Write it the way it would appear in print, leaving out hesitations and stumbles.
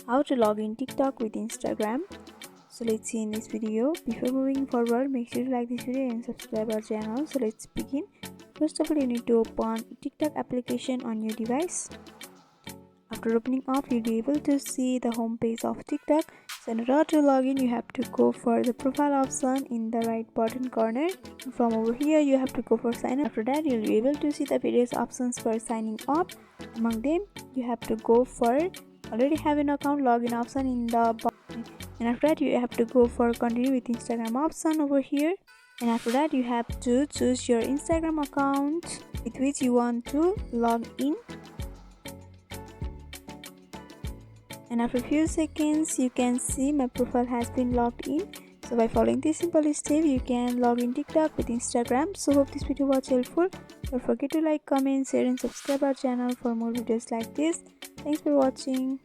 How to log in TikTok with Instagram. So let's see in this video. Before moving forward, make sure to like this video and subscribe our channel. So let's begin. First of all, you need to open TikTok application on your device. After opening up, you'll be able to see the home page of TikTok. So in order to log in, you have to go for the profile option in the right bottom corner. From over here, you have to go for sign up. After that, you'll be able to see the various options for signing up. Among them, you have to go for already have an account login option in the bottom. And after that, you have to go for continue with Instagram option over here. And after that, you have to choose your Instagram account with which you want to log in. And after a few seconds, you can see my profile has been logged in. So by following this simple step, you can log in TikTok with Instagram. So hope this video was helpful. Don't forget to like, comment, share and subscribe our channel for more videos like this. Thanks for watching.